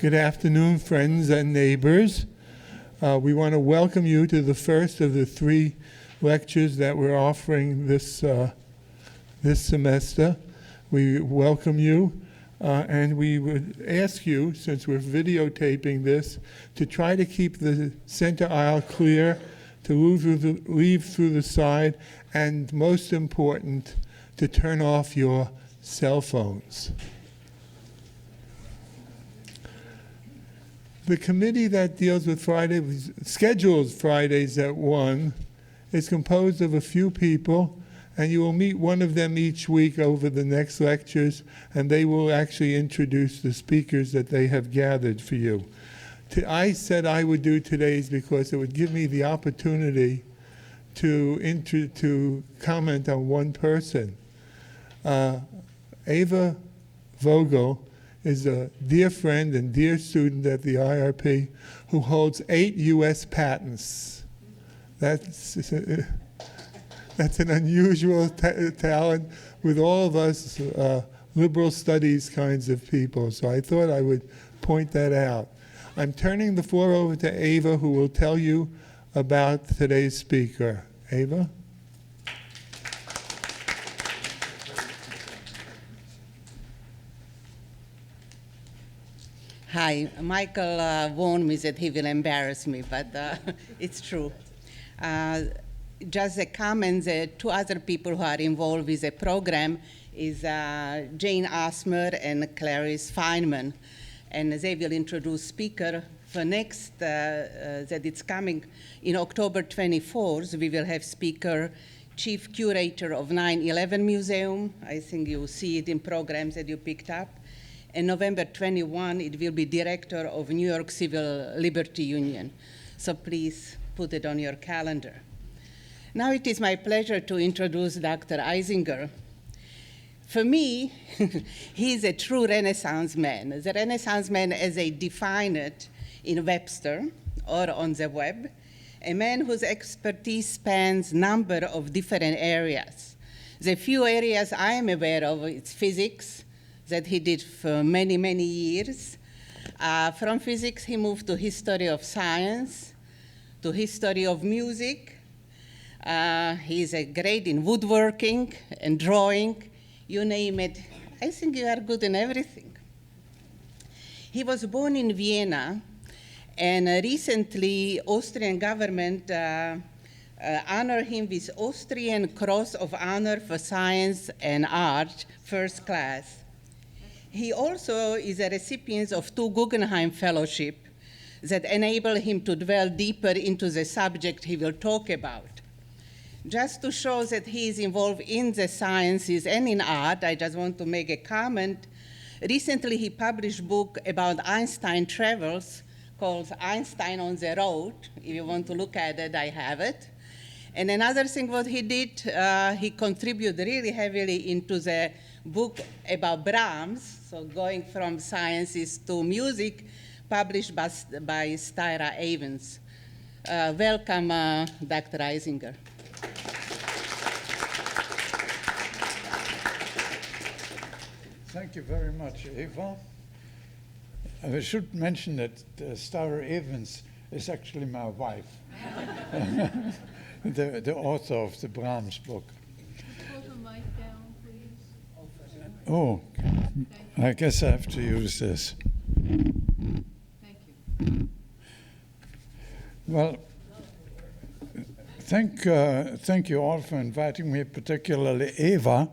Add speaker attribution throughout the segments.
Speaker 1: Good afternoon, friends and neighbors. We want to welcome you to the first of the 3 lectures that we're offering this semester. We welcome you, and we would ask you, since we're videotaping this, to try to keep the center aisle clear, to leave through the side, and most important, to turn off your cell phones. The committee that deals with schedules Fridays at 1, is composed of a few people, and you will meet one of them each week over the next lectures, and they will actually introduce the speakers that they have gathered for you. I said I would do today's because it would give me the opportunity to comment on one person. Ava Vogel is a dear friend and dear student at the IRP who holds 8 U.S. patents. That's an unusual talent with all of us liberal studies kinds of people. So I thought I would point that out. I'm turning the floor over to Ava, who will tell you about today's speaker. Ava?
Speaker 2: Hi, Michael warned me that he will embarrass me, but it's true. Just a comment, the 2 other people who are involved with the program is Jane Asmer and Clarice Feynman, and they will introduce speaker for next, that it's coming in October 24th. We will have speaker, Chief Curator of 9/11 Museum. I think you see it in programs that you picked up. And November 21, it will be Director of New York Civil Liberty Union. So please put it on your calendar. Now it is my pleasure to introduce Dr. Eisinger. For me, he is a true Renaissance man. The Renaissance man as they define it in Webster or on the web, a man whose expertise spans a number of different areas. The few areas I am aware of, it's physics, that he did for many, many years. From physics, he moved to history of science, to history of music. He's great in woodworking and drawing, you name it. I think you are good in everything. He was born in Vienna, and recently, Austrian government honored him with Austrian Cross of Honor for Science and Art, first class. He also is a recipient of 2 Guggenheim Fellowships that enable him to dwell deeper into the subject he will talk about. Just to show that he is involved in the sciences and in art, I just want to make a comment. Recently, he published a book about Einstein travels called Einstein on the Road. If you want to look at it, I have it. And another thing what he did, he contributed really heavily into the book about Brahms, so going from sciences to music, published by Styra Avens. Welcome, Dr. Eisinger.
Speaker 3: Thank you very much, Eva. I should mention that Styra Avens is actually my wife, the author of the Brahms book.
Speaker 4: Put the mic down, please.
Speaker 3: Oh, I guess I have to use this.
Speaker 4: Thank you.
Speaker 3: Well, thank you all for inviting me, particularly Eva.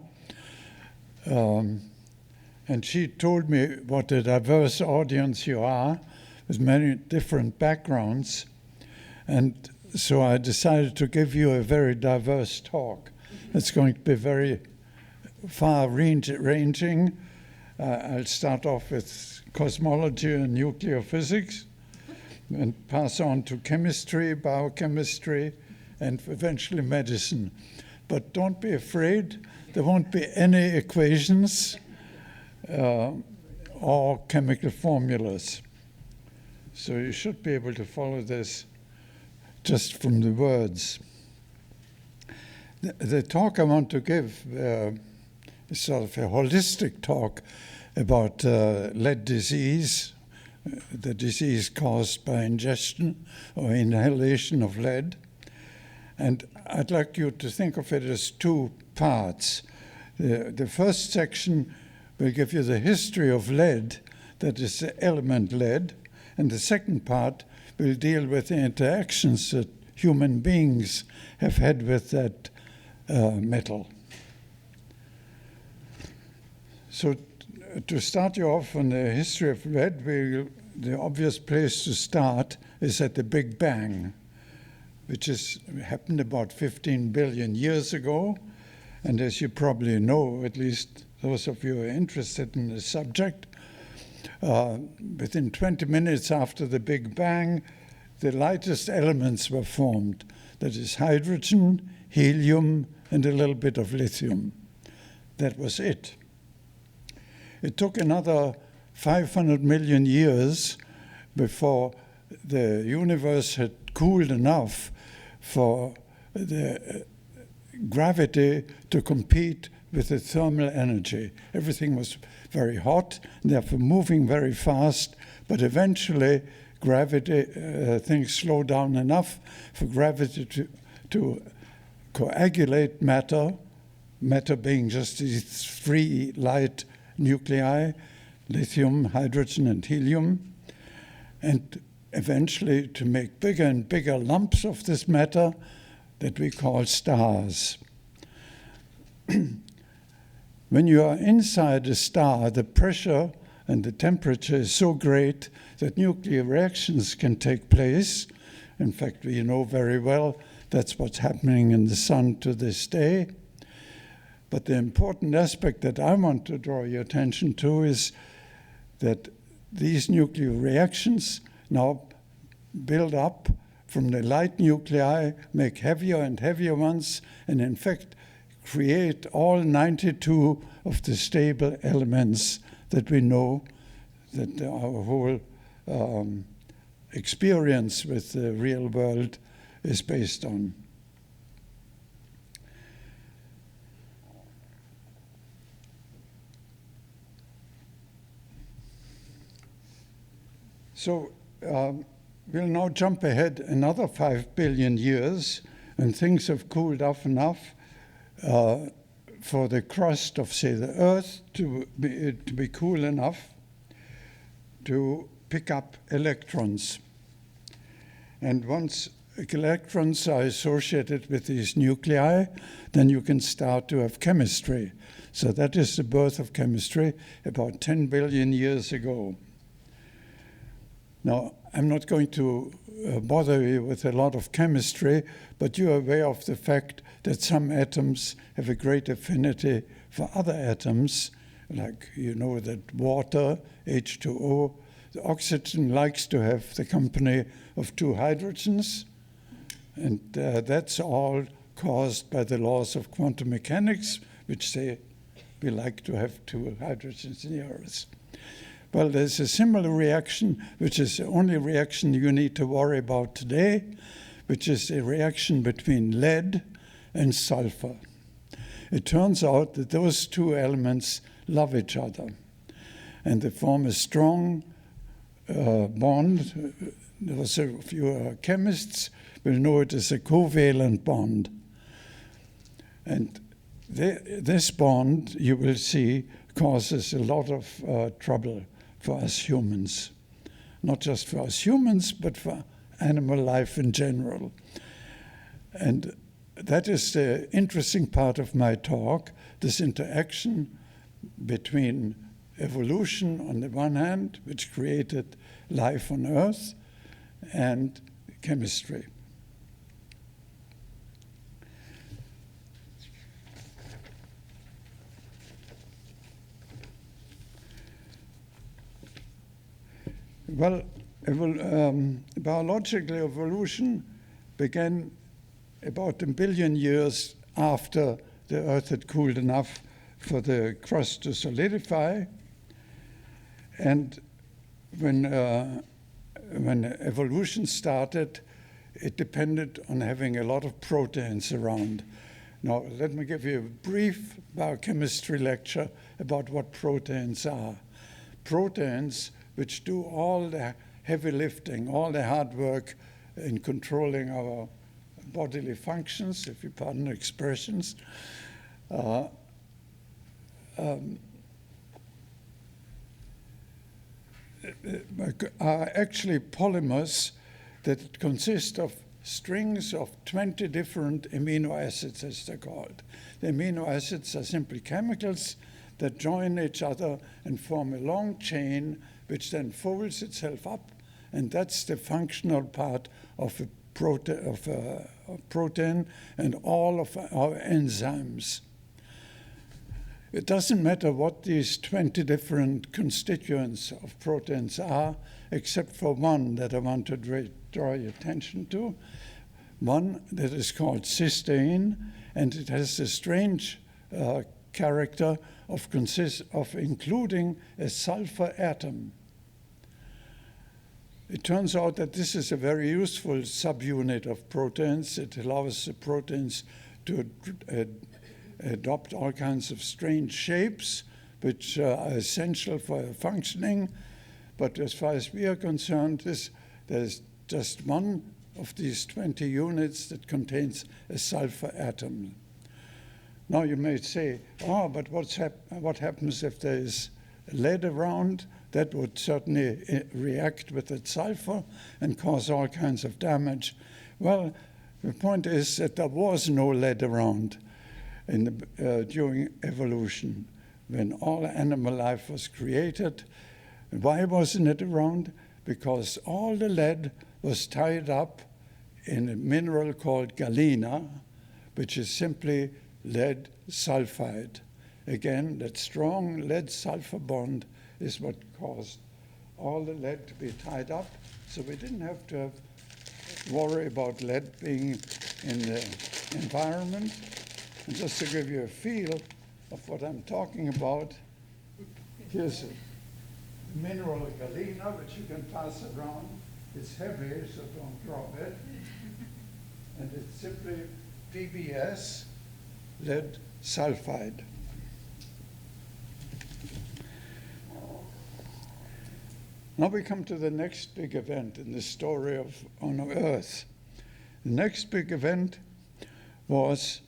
Speaker 3: And she told me what a diverse audience you are, with many different backgrounds. And so I decided to give you a very diverse talk. It's going to be very far-ranging. I'll start off with cosmology and nuclear physics, and pass on to chemistry, biochemistry, and eventually medicine. But don't be afraid, there won't be any equations or chemical formulas. So you should be able to follow this just from the words. The talk I want to give is sort of a holistic talk about lead disease, the disease caused by ingestion or inhalation of lead. And I'd like you to think of it as two parts. The first section will give you the history of lead, that is the element lead, and the second part will deal with the interactions that human beings have had with that metal. So to start you off on the history of lead, the obvious place to start is at the Big Bang, which happened about 15 billion years ago. And as you probably know, at least those of you who are interested in the subject, within 20 minutes after the Big Bang, the lightest elements were formed. That is hydrogen, helium, and a little bit of lithium. That was it. It took another 500 million years before the universe had cooled enough for the gravity to compete with the thermal energy. Everything was very hot, therefore moving very fast, but eventually gravity, things slowed down enough for gravity to coagulate matter, matter being just these three light nuclei, lithium, hydrogen, and helium, and eventually to make bigger and bigger lumps of this matter that we call stars. When you are inside a star, the pressure and the temperature is so great that nuclear reactions can take place. In fact, we know very well that's what's happening in the sun to this day. But the important aspect that I want to draw your attention to is that these nuclear reactions now build up from the light nuclei, make heavier and heavier ones, and in fact create all 92 of the stable elements that we know that our whole experience with the real world is based on. So we'll now jump ahead another 5 billion years, and things have cooled off enough for the crust of, say, the Earth to be cool enough to pick up electrons. And once electrons are associated with these nuclei, then you can start to have chemistry. So that is the birth of chemistry about 10 billion years ago. Now, I'm not going to bother you with a lot of chemistry, but you're aware of the fact that some atoms have a great affinity for other atoms, like you know that water, H2O, the oxygen likes to have the company of two hydrogens, and that's all caused by the laws of quantum mechanics, which say we like to have two hydrogens near us. Well, there's a similar reaction, which is the only reaction you need to worry about today, which is a reaction between lead and sulfur. It turns out that those two elements love each other, and they form a strong bond. Those of you who are chemists will know it as a covalent bond. And this bond, you will see, causes a lot of trouble for us humans. Not just for us humans, but for animal life in general. And that is the interesting part of my talk, this interaction between evolution on the one hand, which created life on Earth, and chemistry. Well, biological evolution began about 1 billion years after the Earth had cooled enough for the crust to solidify. And when evolution started, it depended on having a lot of proteins around. Now, let me give you a brief biochemistry lecture about what proteins are. Proteins which do all the heavy lifting, all the hard work in controlling our bodily functions, if you pardon expressions, are actually polymers that consist of strings of 20 different amino acids, as they're called. The amino acids are simply chemicals that join each other and form a long chain, which then folds itself up, and that's the functional part of a protein and all of our enzymes. It doesn't matter what these 20 different constituents of proteins are, except for one that I want to draw your attention to. One that is called cysteine, and it has a strange character of including a sulfur atom. It turns out that this is a very useful subunit of proteins. It allows the proteins to adopt all kinds of strange shapes, which are essential for functioning. But as far as we are concerned, there's just one of these 20 units that contains a sulfur atom. Now you may say, oh, but what happens if there is lead around? That would certainly react with that sulfur and cause all kinds of damage. Well, the point is that there was no lead around during evolution, when all animal life was created. And why wasn't it around? Because all the lead was tied up in a mineral called galena, which is simply lead sulfide. Again, that strong lead-sulfur bond is what caused all the lead to be tied up. So we didn't have to worry about lead being in the environment. And just to give you a feel of what I'm talking about, here's a mineral galena, which you can pass around. It's heavy, so don't drop it. And it's simply PBS, lead sulfide. Now we come to the next big event in the story on Earth. The next big event was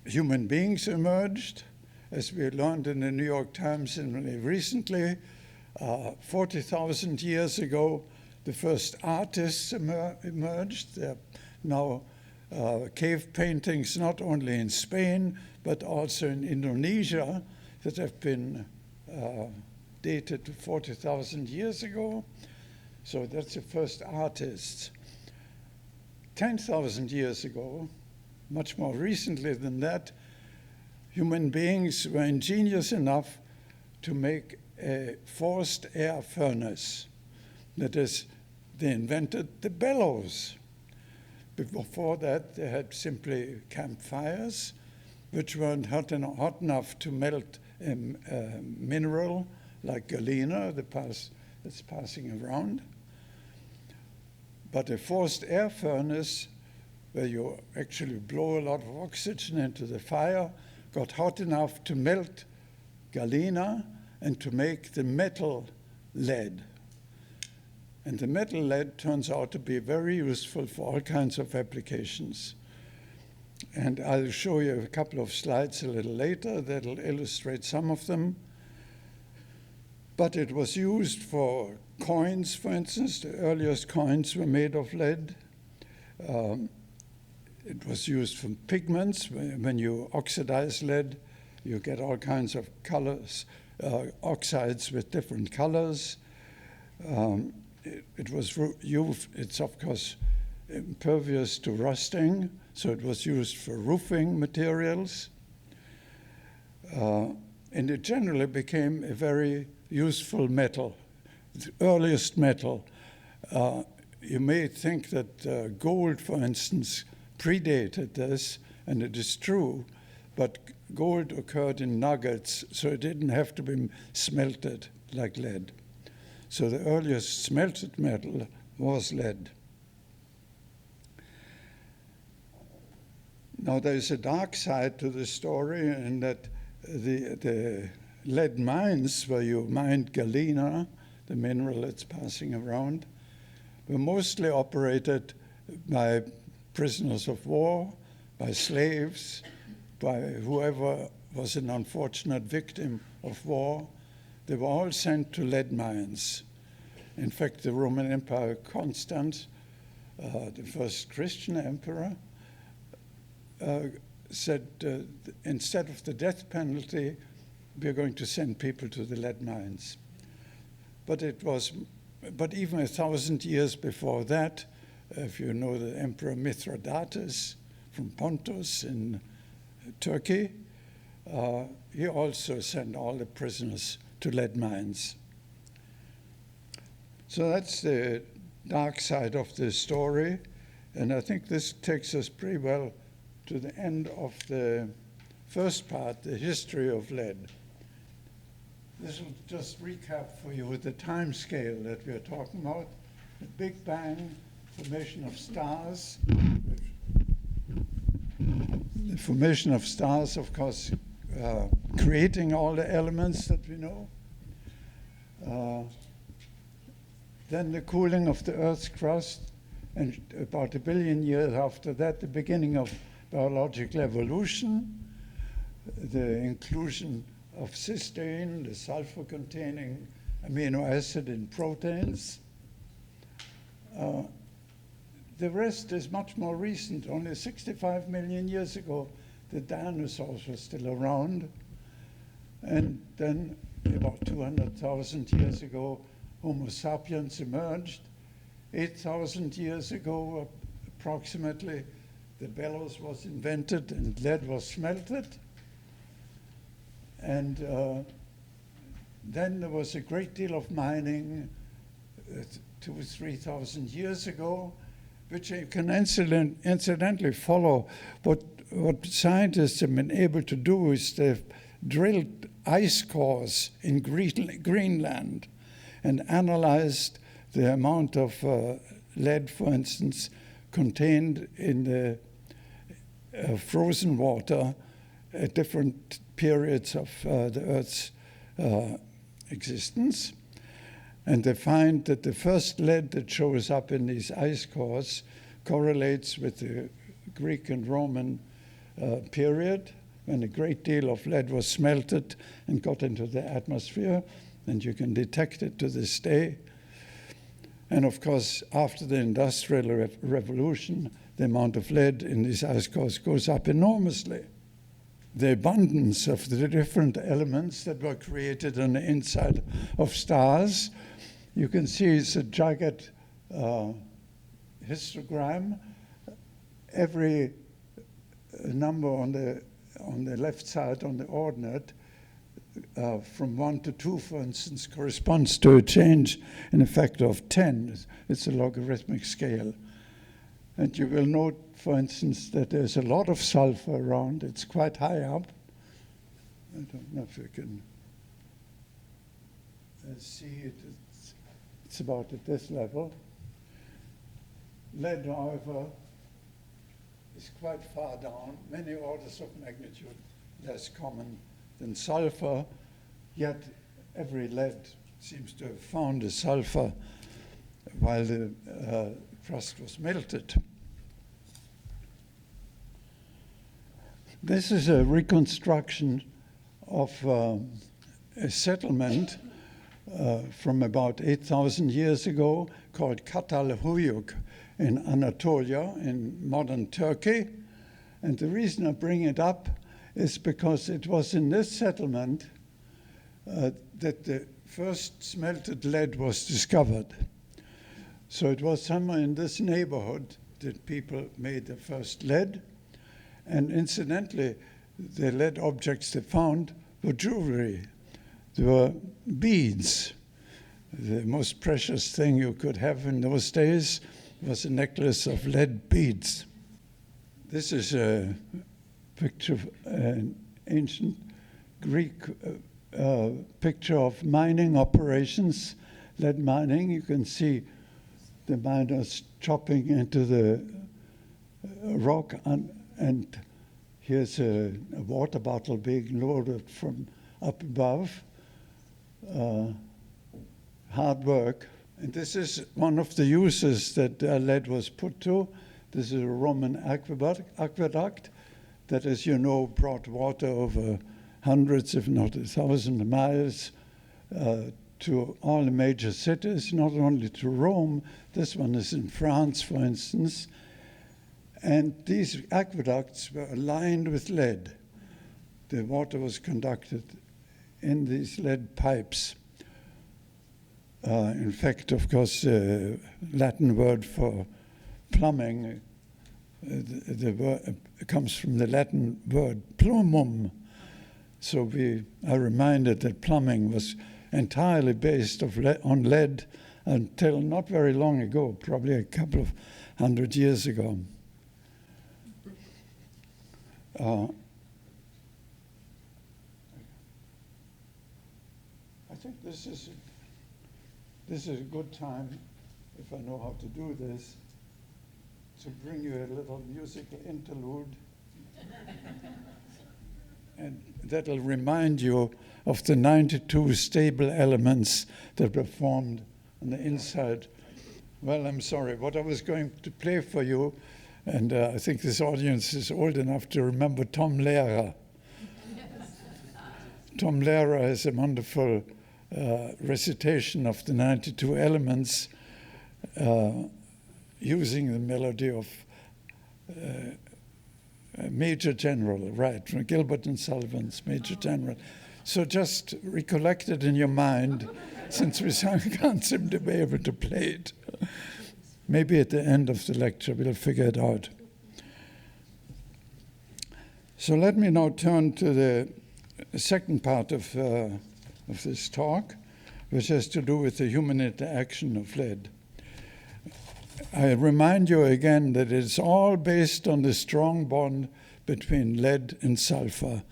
Speaker 3: human beings emerged, as we learned in the New York Times recently. 40,000 years ago, the first artists emerged. There are now cave paintings not only in Spain, but also in Indonesia that have been dated to 40,000 years ago. So that's the first artists. 10,000 years ago, much more recently than that, human beings were ingenious enough to make a forced air furnace. That is, they invented the bellows. Before that, they had simply campfires, which weren't hot enough to melt a mineral like galena that's passing around. But a forced air furnace, where you actually blow a lot of oxygen into the fire, got hot enough to melt galena and to make the metal lead. And the metal lead turns out to be very useful for all kinds of applications. And I'll show you a couple of slides a little later that'll illustrate some of them. But it was used for coins, for instance. The earliest coins were made of lead. It was used for pigments. When you oxidize lead, you get all kinds of colors, oxides with different colors. It's of course impervious to rusting, so it was used for roofing materials. And it generally became a very useful metal, the earliest metal. You may think that gold, for instance, predated this, and it is true, but gold occurred in nuggets, so it didn't have to be smelted like lead. So the earliest smelted metal was lead. Now there's a dark side to the story, in that the lead mines, where you mined galena, the mineral that's passing around, were mostly operated by prisoners of war, by slaves, by whoever was an unfortunate victim of war. They were all sent to lead mines. In fact, the Roman Empire Constant, the first Christian emperor, said, instead of the death penalty, we're going to send people to the lead mines. But even 1,000 years before that, if you know the Emperor Mithridates from Pontus in Turkey, he also sent all the prisoners to lead mines. So that's the dark side of the story, and I think this takes us pretty well to the end of the first part, the history of lead. This will just recap for you the time scale that we're talking about. The Big Bang, formation of stars. The formation of stars, of course, creating all the elements that we know. Then the cooling of the Earth's crust, and about 1 billion years after that, the beginning of biological evolution, the inclusion of cysteine, the sulfur-containing amino acid in proteins. The rest is much more recent. Only 65 million years ago, the dinosaurs were still around. And then about 200,000 years ago, Homo sapiens emerged. 8,000 years ago, approximately, the bellows was invented and lead was smelted. And then there was a great deal of mining 2,000 or 3,000 years ago, which you can incidentally follow. What scientists have been able to do is they've drilled ice cores in Greenland and analyzed the amount of lead, for instance, contained in the frozen water at different periods of the Earth's existence. And they find that the first lead that shows up in these ice cores correlates with the Greek and Roman period, when a great deal of lead was smelted and got into the atmosphere, and you can detect it to this day. And of course, after the Industrial Revolution, the amount of lead in these ice cores goes up enormously. The abundance of the different elements that were created on the inside of stars, you can see it's a jagged histogram. Every number on the left side on the ordinate, from 1 to 2, for instance, corresponds to a change in a factor of 10. It's a logarithmic scale. And you will note, for instance, that there's a lot of sulfur around. It's quite high up. I don't know if you can see it. It's about at this level. Lead, however, is quite far down, many orders of magnitude less common than sulfur, yet every lead seems to have found a sulfur while the crust was melted. This is a reconstruction of a settlement from about 8,000 years ago called Catalhuyuk in Anatolia, in modern Turkey. And the reason I bring it up is because it was in this settlement that the first smelted lead was discovered. So it was somewhere in this neighborhood that people made the first lead. And incidentally, the lead objects they found were jewelry. They were beads. The most precious thing you could have in those days was a necklace of lead beads. This is a picture of an ancient Greek picture of mining operations, lead mining. You can see the miners chopping into the rock, and here's a water bottle being loaded from up above. Hard work. And this is one of the uses that lead was put to. This is a Roman aqueduct that, as you know, brought water over hundreds, if not 1,000 miles to all the major cities, not only to Rome. This one is in France, for instance. And these aqueducts were lined with lead. The water was conducted in these lead pipes. In fact, of course, the Latin word for plumbing the word comes from the Latin word plumum. So we are reminded that plumbing was entirely based on lead until not very long ago, probably a couple of 100 years ago. I think this is a good time, if I know how to do this, to bring you a little musical interlude. And that'll remind you of the 92 stable elements that were formed on the inside. Well, I'm sorry. What I was going to play for you, and I think this audience is old enough to remember Tom Lehrer. Yes. Tom Lehrer has a wonderful recitation of the 92 elements using the melody of Major General, right, from Gilbert and Sullivan's Major General. So just recollect it in your mind, since we can't seem to be able to play it. Maybe at the end of the lecture we'll figure it out. So let me now turn to the second part of this talk, which has to do with the human interaction of lead. I remind you again that it's all based on the strong bond between lead and sulfur.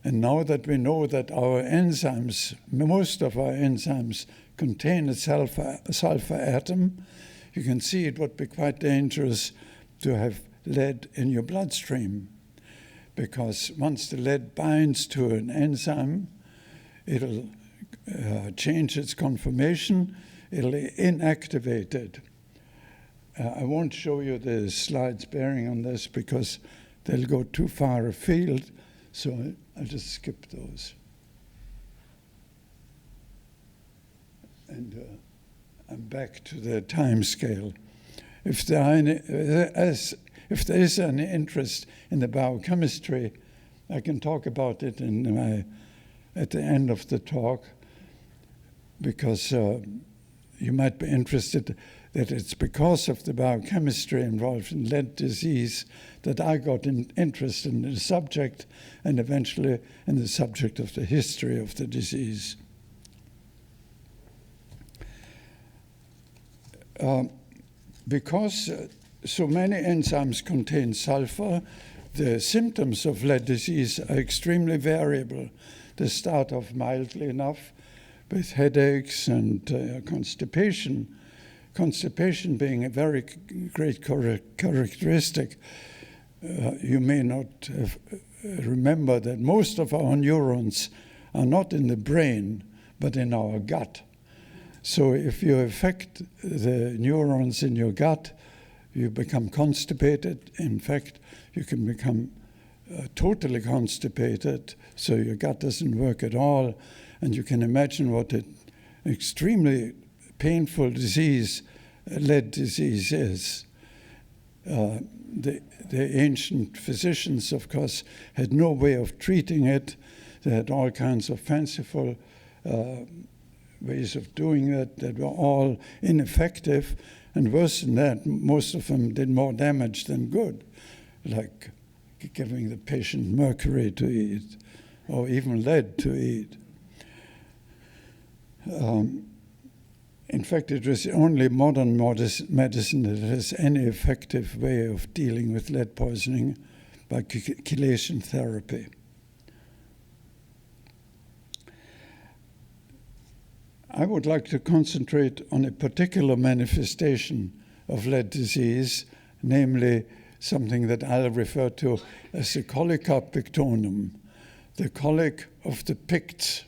Speaker 3: And now that we know that our enzymes, most of our enzymes, contain a sulfur atom, you can see it would be quite dangerous to have lead in your bloodstream, because once the lead binds to an enzyme, it'll change its conformation, it'll inactivate it. I won't show you the slides bearing on this because they'll go too far afield, so I'll just skip those. And I'm back to the time scale. If there is an interest in the biochemistry, I can talk about it at the end of the talk, because you might be interested that it's because of the biochemistry involved in lead disease that I got interested in the subject, and eventually in the subject of the history of the disease. Because so many enzymes contain sulfur, the symptoms of lead disease are extremely variable. They start off mildly enough with headaches and constipation. Constipation being a very great characteristic. You may not remember that most of our neurons are not in the brain, but in our gut. So if you affect the neurons in your gut, you become constipated. In fact, you can become totally constipated, so your gut doesn't work at all. And you can imagine what an extremely painful disease lead disease is. The ancient physicians, of course, had no way of treating it. They had all kinds of fanciful ways of doing it that were all ineffective. And worse than that, most of them did more damage than good, like giving the patient mercury to eat or even lead to eat. In fact, it was the only modern medicine that has any effective way of dealing with lead poisoning by chelation therapy. I would like to concentrate on a particular manifestation of lead disease, namely something that I'll refer to as the colica pictonum. the colic of the Picts.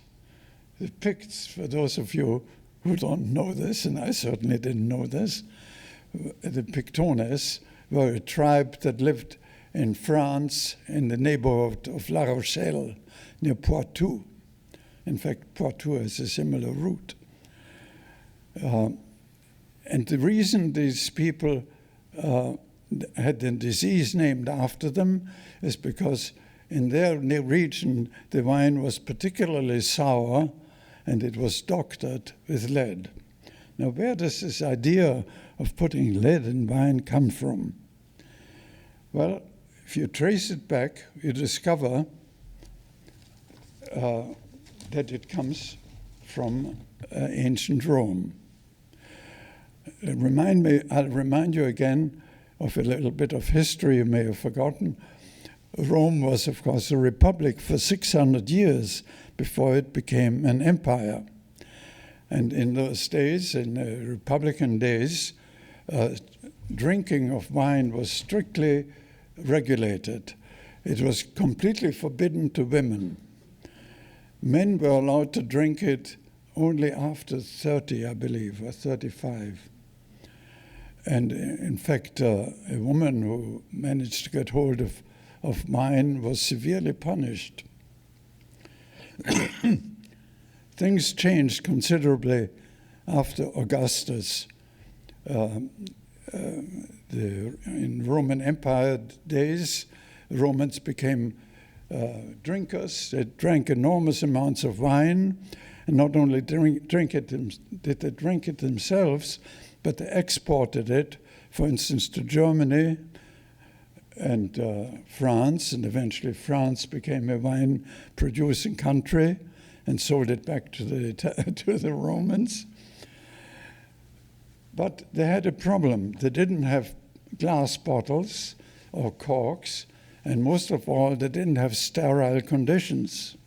Speaker 3: The Picts, for those of you who don't know this, and I certainly didn't know this, the Pictones were a tribe that lived in France in the neighborhood of La Rochelle, near Poitou. In fact, Poitou has a similar route. And the reason these people had a disease named after them is because in their region the wine was particularly sour and it was doctored with lead. Now, where does this idea of putting lead in wine come from? Well, if you trace it back, you discover that it comes from ancient Rome. I'll remind you again of a little bit of history you may have forgotten. Rome was, of course, a republic for 600 years before it became an empire. And in those days, in the Republican days, drinking of wine was strictly regulated. It was completely forbidden to women. Men were allowed to drink it only after 30, I believe, or 35. And in fact, a woman who managed to get hold of wine was severely punished. Things changed considerably after Augustus. In Roman Empire days, Romans became drinkers. They drank enormous amounts of wine, and not only did they drink it themselves, but they exported it, for instance, to Germany and France, and eventually France became a wine-producing country and sold it back to the Romans. But they had a problem. They didn't have glass bottles or corks, and most of all, they didn't have sterile conditions.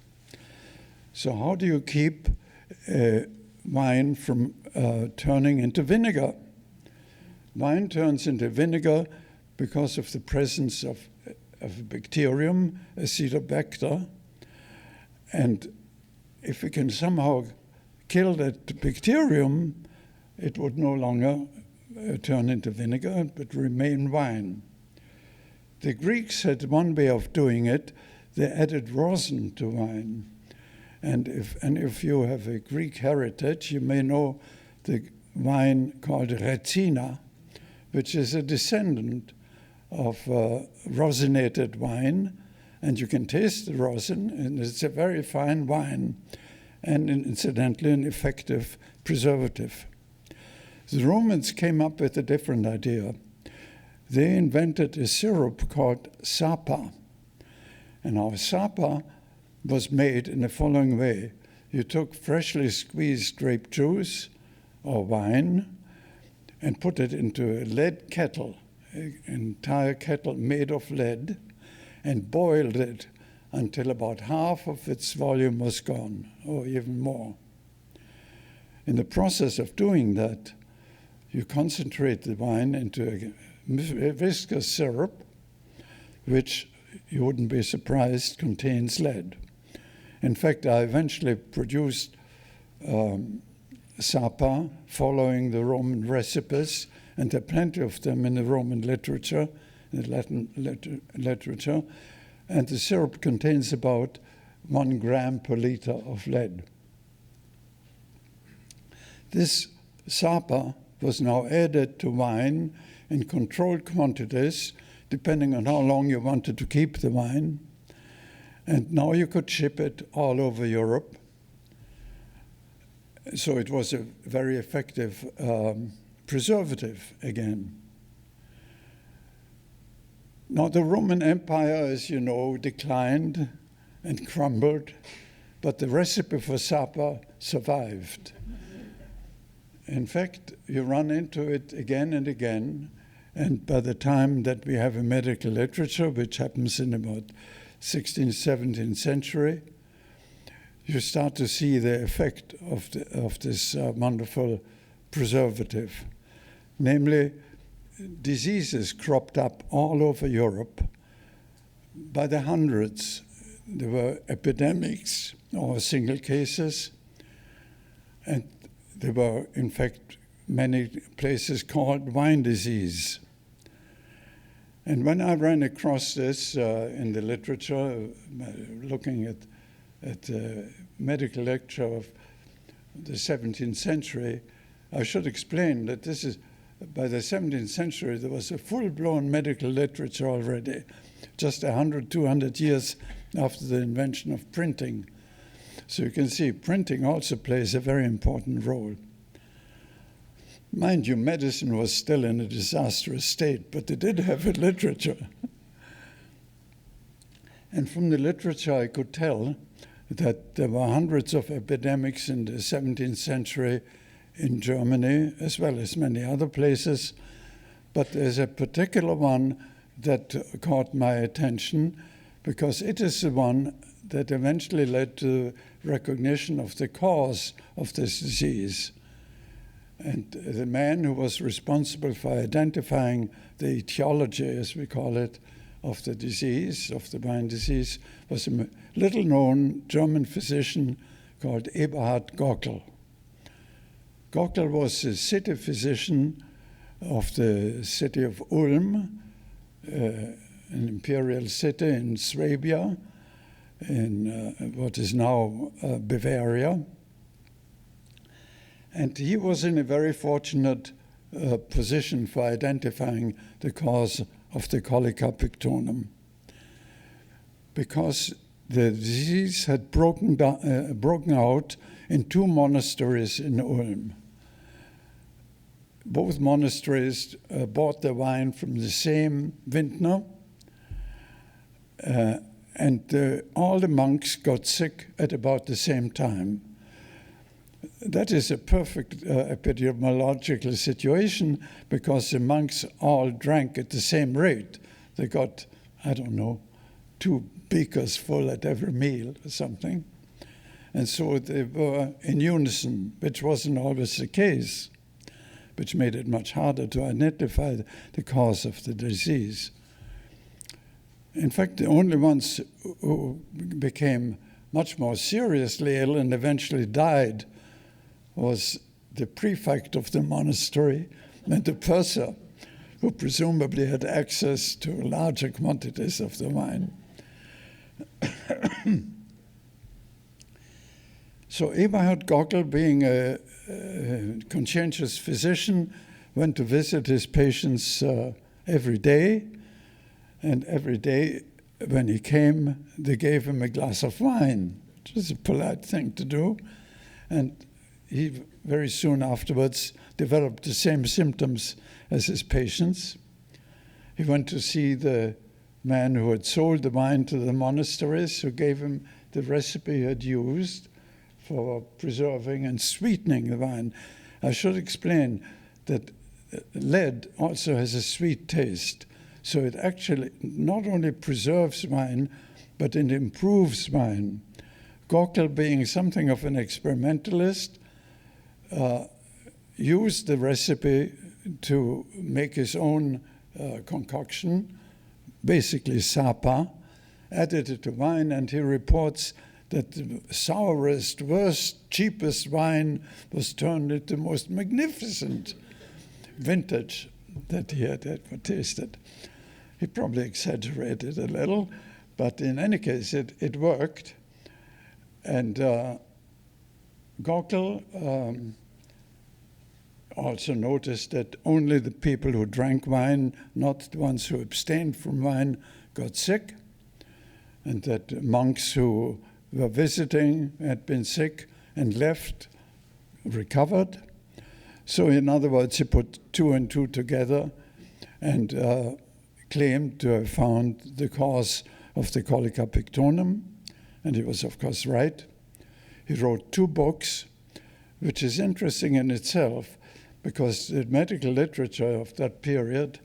Speaker 3: So how do you keep wine from turning into vinegar? Wine turns into vinegar because of the presence of a bacterium, Acetobacter. And if we can somehow kill that bacterium, it would no longer turn into vinegar, but remain wine. The Greeks had one way of doing it. They added rosin to wine. And if you have a Greek heritage, you may know the wine called Retsina, which is a descendant of rosinated wine. And you can taste the rosin, and it's a very fine wine, and incidentally an effective preservative. The Romans came up with a different idea. They invented a syrup called sapa. And our sapa was made in the following way. You took freshly squeezed grape juice or wine and put it into a lead kettle, an entire kettle made of lead, and boiled it until about half of its volume was gone, or even more. In the process of doing that, you concentrate the wine into a viscous syrup, which, you wouldn't be surprised, contains lead. In fact, I eventually produced sapa following the Roman recipes, and there are plenty of them in the Roman literature, in the Latin literature, and the syrup contains about 1 gram per liter of lead. This sapa was now added to wine in controlled quantities, depending on how long you wanted to keep the wine. And now you could ship it all over Europe. So it was a very effective preservative again. Now the Roman Empire, as you know, declined and crumbled, but the recipe for sapa survived. In fact, you run into it again and again, and by the time that we have a medical literature, which happens in about 16th, 17th century, you start to see the effect of this wonderful preservative. Namely, diseases cropped up all over Europe by the hundreds. there were epidemics or single cases, and there were, in fact, many places called wine disease. And when I ran across this in the literature, looking at the medical lecture of the 17th century, I should explain that this is, by the 17th century, there was a full-blown medical literature already, just 100, 200 years after the invention of printing. So you can see printing also plays a very important role. Mind you, medicine was still in a disastrous state, but they did have a literature. And from the literature, I could tell that there were hundreds of epidemics in the 17th century in Germany, as well as many other places. But there's a particular one that caught my attention, because it is the one that eventually led to recognition of the cause of this disease. And the man who was responsible for identifying the etiology, as we call it, of the disease, of the wine disease, was a little-known German physician called Eberhard Gockel. Gockel was the city physician of the city of Ulm, an imperial city in Swabia, in what is now Bavaria. And he was in a very fortunate position for identifying the cause of the colica pictonum, because the disease had broken out in two monasteries in Ulm. Both monasteries bought their wine from the same vintner, and all the monks got sick at about the same time. That is a perfect epidemiological situation, because the monks all drank at the same rate. They got, I don't know, 2 beakers full at every meal or something. And so they were in unison, which wasn't always the case, which made it much harder to identify the cause of the disease. In fact, the only ones who became much more seriously ill and eventually died was the prefect of the monastery and the purser, who presumably had access to larger quantities of the wine. So Eberhard Gockel, being a conscientious physician, went to visit his patients every day, and every day when he came, they gave him a glass of wine, which is a polite thing to do. And he very soon afterwards developed the same symptoms as his patients. He went to see the man who had sold the wine to the monasteries, who gave him the recipe he had used for preserving and sweetening the wine. I should explain that lead also has a sweet taste, so it actually not only preserves wine, but it improves wine. Gockel, being something of an experimentalist, used the recipe to make his own concoction, basically sapa, added it to wine, and he reports that the sourest, worst, cheapest wine was turned into the most magnificent vintage that he had ever tasted. He probably exaggerated a little, but in any case, it worked. And Gockel also noticed that only the people who drank wine, not the ones who abstained from wine, got sick, and that monks who were visiting, had been sick and left, recovered. So in other words, he put 2 and 2 together and claimed to have found the cause of the colica pictonum, and he was of course right. He wrote 2 books, which is interesting in itself, because the medical literature of that period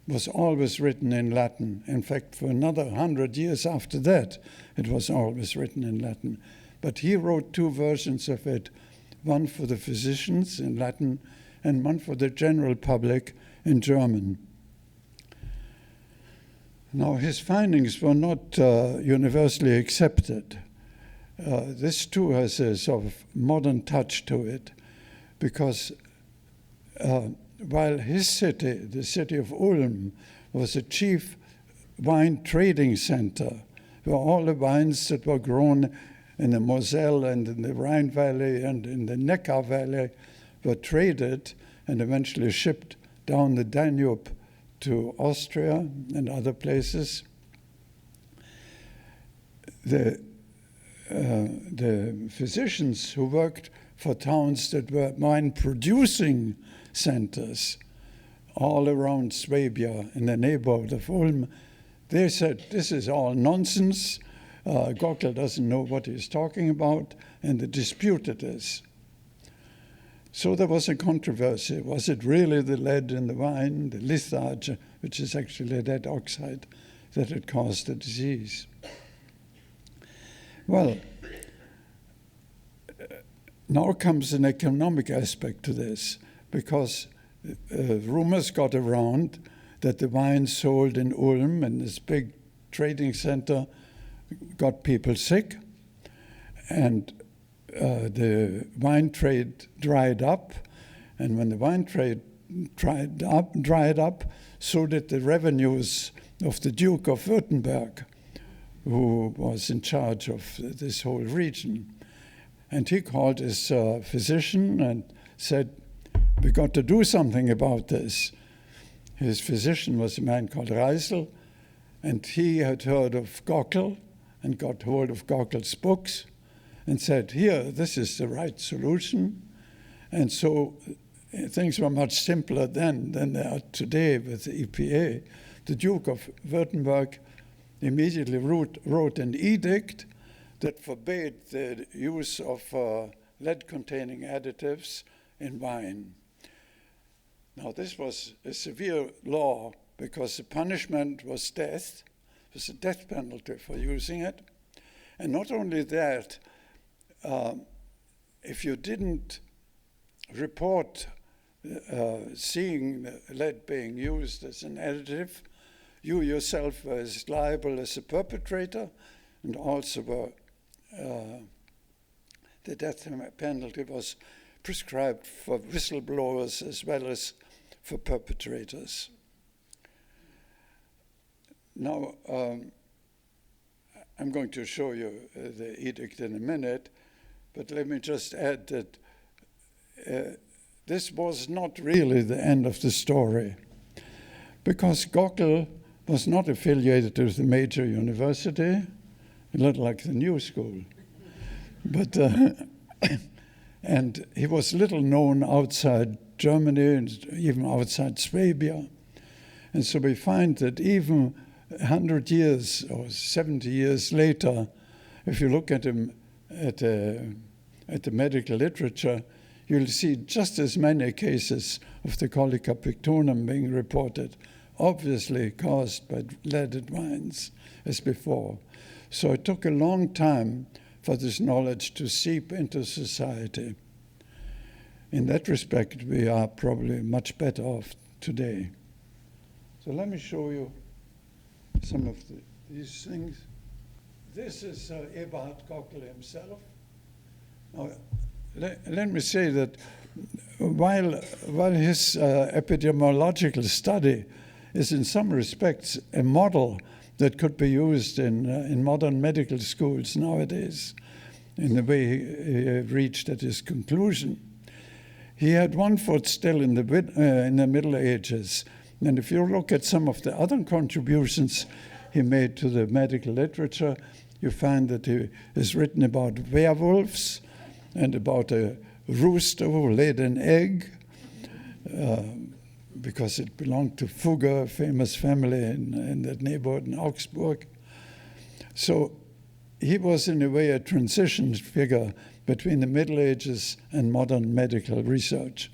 Speaker 3: was always written in Latin. In fact, for another 100 years after that, it was always written in Latin. But he wrote 2 versions of it, one for the physicians in Latin and one for the general public in German. Now, his findings were not universally accepted. This too has a sort of modern touch to it, because while his city, the city of Ulm, was a chief wine trading center, where all the wines that were grown in the Moselle and in the Rhine Valley and in the Neckar Valley were traded and eventually shipped down the Danube to Austria and other places. The physicians who worked for towns that were wine-producing centers all around Swabia in the neighborhood of Ulm, they said, this is all nonsense. Gockel doesn't know what he's talking about, and they disputed this. So there was a controversy. Was it really the lead in the wine, the litharge, which is actually lead oxide, that had caused the disease? Well, now comes an economic aspect to this, because rumors got around that the wine sold in Ulm and this big trading center got people sick, and the wine trade dried up, and when the wine trade dried up, so did the revenues of the Duke of Württemberg, who was in charge of this whole region. And he called his physician and said, we got to do something about this. His physician was a man called Reisel, and he had heard of Gockel and got hold of Gockel's books and said, here, this is the right solution. And so things were much simpler then than they are today with the EPA. The Duke of Württemberg immediately wrote an edict that forbade the use of lead-containing additives in wine. Now, this was a severe law because the punishment was death. It was a death penalty for using it. And not only that, if you didn't report seeing the lead being used as an additive, you yourself were as liable as a perpetrator, and also were, the death penalty was prescribed for whistleblowers as well as for perpetrators. Now, I'm going to show you the edict in a minute, but let me just add that this was not really the end of the story, because Gockel was not affiliated with a major university, a little like the New School, but and he was little known outside Germany and even outside Swabia. And so we find that even 100 years or 70 years later, if you look at him at the medical literature, you'll see just as many cases of the colica pictonum being reported, obviously caused by leaded wines as before. So it took a long time for this knowledge to seep into society. In that respect, we are probably much better off today. So let me show you some of these things. This is Eberhard Gockel himself. Now, let me say that while his epidemiological study is in some respects a model that could be used in modern medical schools nowadays, in the way he reached at his conclusion, he had one foot still in the Middle Ages. And if you look at some of the other contributions he made to the medical literature, you find that he has written about werewolves and about a rooster who laid an egg, because it belonged to Fugger, a famous family in that neighborhood in Augsburg. So he was, in a way, a transition figure between the Middle Ages and modern medical research.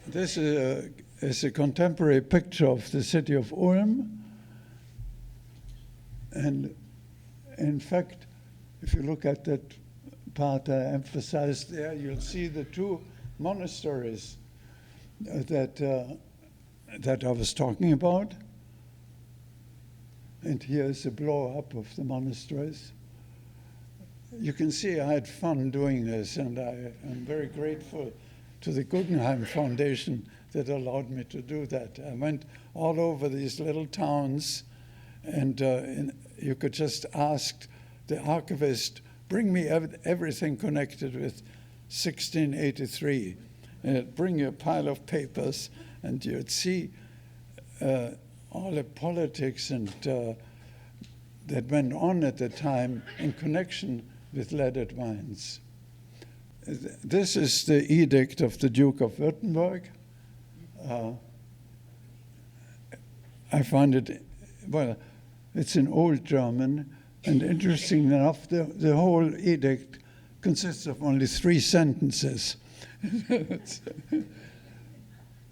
Speaker 3: This is a contemporary picture of the city of Ulm. And in fact, if you look at that part I emphasized there, you'll see the two monasteries that I was talking about. And here's a blow-up of the monasteries. You can see I had fun doing this, and I am very grateful to the Guggenheim Foundation that allowed me to do that. I went all over these little towns, and you could just ask the archivist, bring me everything connected with 1683. And it'd bring you a pile of papers, and you'd see all the politics and that went on at the time in connection with leaded wines. This is the edict of the Duke of Württemberg. I find it, well, it's in Old German, and interesting enough, the whole edict consists of only 3 sentences.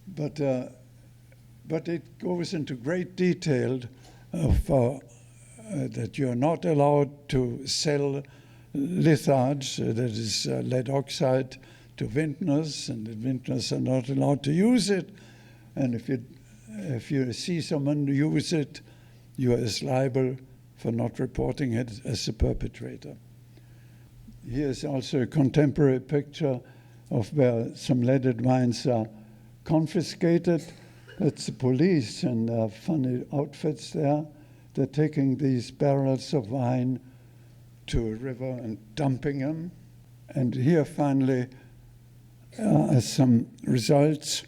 Speaker 3: But it goes into great detail of that you're not allowed to sell litharge, that is lead oxide, to vintners, and the vintners are not allowed to use it. And if you see someone use it, you are as liable for not reporting it as a perpetrator. Here's also a contemporary picture of where some leaded wines are confiscated. That's the police and funny outfits there. They're taking these barrels of wine to a river and dumping them. And here finally are some results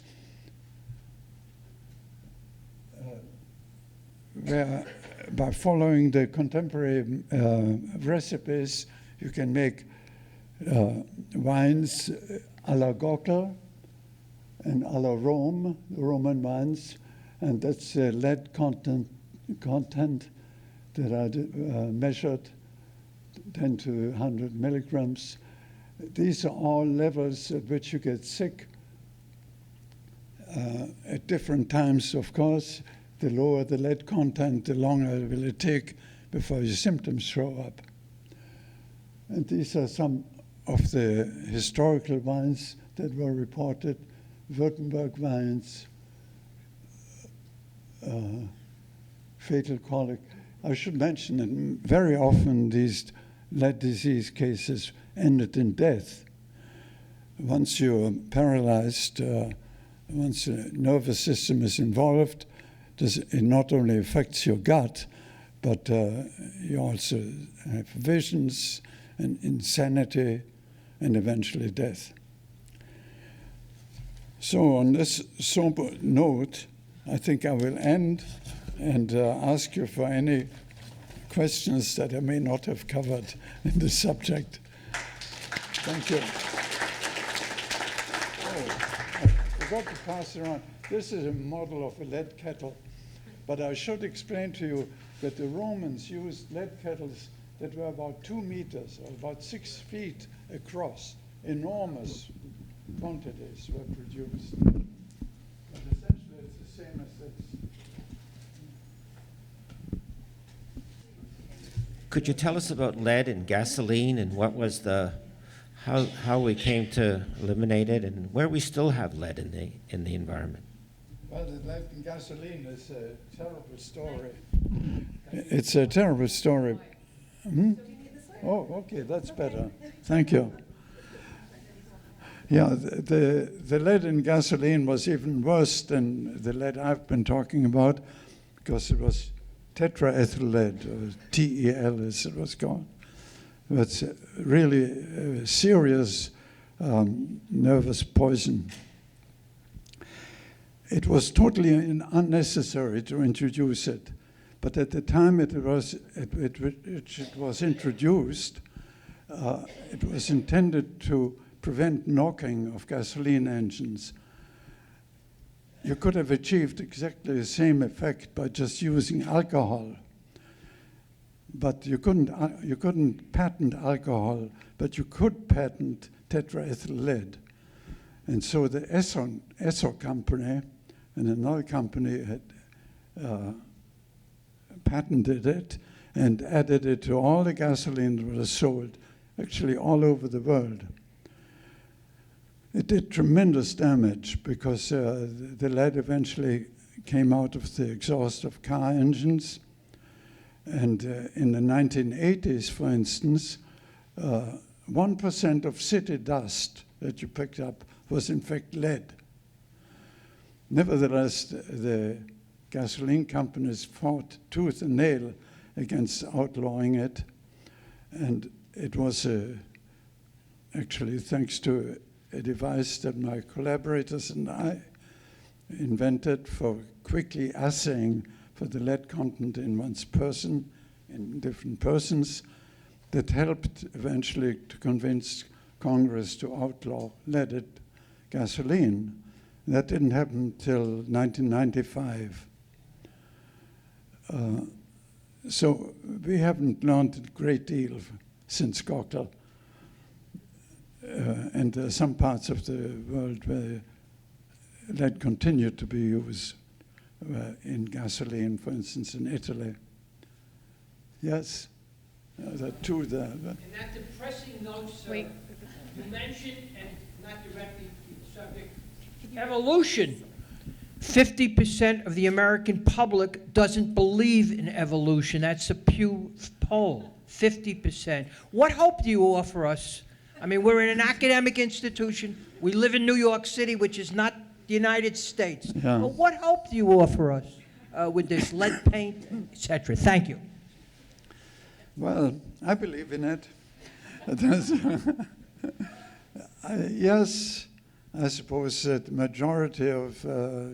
Speaker 3: where by following the contemporary recipes, you can make wines a la Gockel and a la Rome, the Roman wines, and that's the lead content that I measured, 10 to 100 milligrams. These are all levels at which you get sick at different times, of course. The lower the lead content, the longer will it take before your symptoms show up. And these are some of the historical wines that were reported, Württemberg wines, fatal colic. I should mention that very often these lead disease cases ended in death. Once you're paralyzed, once the nervous system is involved, it not only affects your gut, but you also have visions and insanity and eventually death. So on this somber note, I think I will end and ask you for any questions that I may not have covered in the subject. Thank you. Oh, I forgot to pass around. This is a model of a lead kettle, but I should explain to you that the Romans used lead kettles that were about 2 meters, or about 6 feet across. Enormous quantities were produced. But essentially it's the same as this.
Speaker 5: Could you tell us about lead and gasoline and what was how we came to eliminate it and where we still have lead in the environment?
Speaker 3: Well, the lead and gasoline is a terrible story. It's a terrible story. Hmm? Oh, okay, that's better. Thank you. Yeah, the lead in gasoline was even worse than the lead I've been talking about because it was tetraethyl lead, or TEL as it was called. It's really a serious nervous poison. It was totally unnecessary to introduce it, but at the time it was introduced, it was intended to prevent knocking of gasoline engines. You could have achieved exactly the same effect by just using alcohol, but you couldn't patent alcohol, but you could patent tetraethyl lead. And so the Esso company and another company had patented it and added it to all the gasoline that was sold, actually all over the world. It did tremendous damage because the lead eventually came out of the exhaust of car engines. And in the 1980s, for instance, 1% of city dust that you picked up was in fact lead. Nevertheless, the gasoline companies fought tooth and nail against outlawing it. And it was actually thanks to a device that my collaborators and I invented for quickly assaying for the lead content in one's person, in different persons, that helped eventually to convince Congress to outlaw leaded gasoline. That didn't happen till 1995. So we haven't learned a great deal since Cocktail. And there are some parts of the world where lead continued to be used in gasoline, for instance, in Italy. Yes? There are two there.
Speaker 6: In that depressing note, sir, you mentioned, and not directly to the subject, evolution. 50% of the American public doesn't believe in evolution. That's a Pew poll, 50%. What hope do you offer us? I mean, we're in an academic institution. We live in New York City, which is not the United States.
Speaker 3: Yeah.
Speaker 6: But what hope do you offer us with this lead paint, et cetera? Thank you.
Speaker 3: Well, I believe in it. Yes, I suppose that the majority of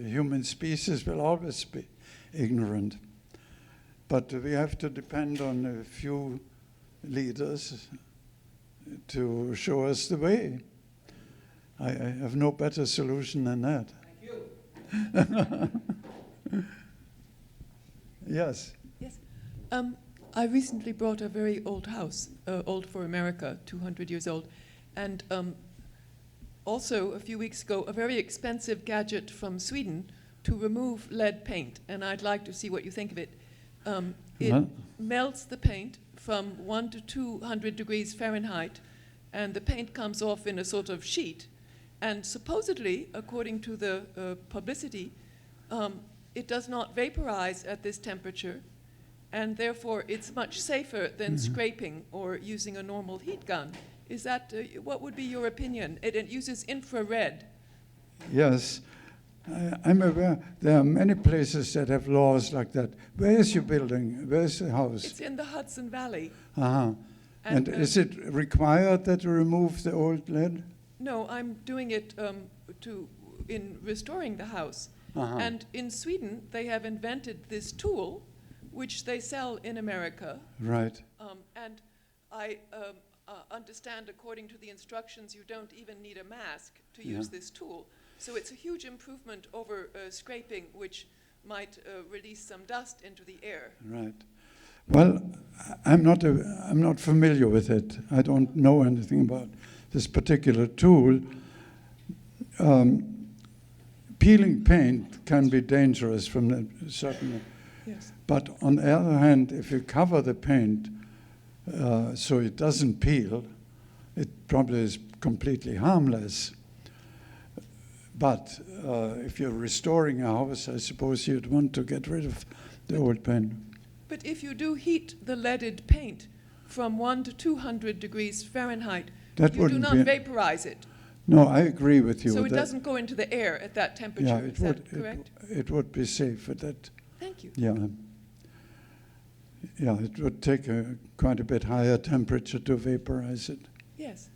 Speaker 3: human species will always be ignorant. But we have to depend on a few leaders to show us the way. I have no better solution than that.
Speaker 6: Thank you.
Speaker 3: Yes.
Speaker 7: Yes. I recently bought a very old house, old for America, 200 years old, and also a few weeks ago, a very expensive gadget from Sweden to remove lead paint, and I'd like to see what you think of it. It melts the paint from 1 to 200 degrees Fahrenheit, and the paint comes off in a sort of sheet. And supposedly, according to the publicity, it does not vaporize at this temperature, and therefore it's much safer than scraping or using a normal heat gun. Is that, what would be your opinion? It uses infrared.
Speaker 3: Yes, I'm aware there are many places that have laws like that. Where is your building? Where is the house?
Speaker 7: It's in the Hudson Valley.
Speaker 3: Uh-huh. And is it required that you remove the old lead?
Speaker 7: No, I'm doing it in restoring the house. And in Sweden, they have invented this tool, which they sell in America.
Speaker 3: Right.
Speaker 7: And I understand, according to the instructions, you don't even need a mask to use this tool. So it's a huge improvement over scraping, which might release some dust into the air.
Speaker 3: Right. Well, I'm not familiar with it. I don't know anything about this particular tool. Peeling paint can be dangerous from a certain.
Speaker 7: Yes.
Speaker 3: But on the other hand, if you cover the paint so it doesn't peel, it probably is completely harmless. But if you're restoring a house, I suppose you'd want to get rid of the old paint.
Speaker 7: But if you do heat the leaded paint from 1 to 200 degrees Fahrenheit, you do not vaporize it.
Speaker 3: No, I agree with you.
Speaker 7: So it doesn't go into the air at that temperature,
Speaker 3: Yeah,
Speaker 7: is that correct?
Speaker 3: It would be safe at that.
Speaker 7: Thank you.
Speaker 3: Yeah. Yeah, it would take quite a bit higher temperature to vaporize it.
Speaker 7: Yes.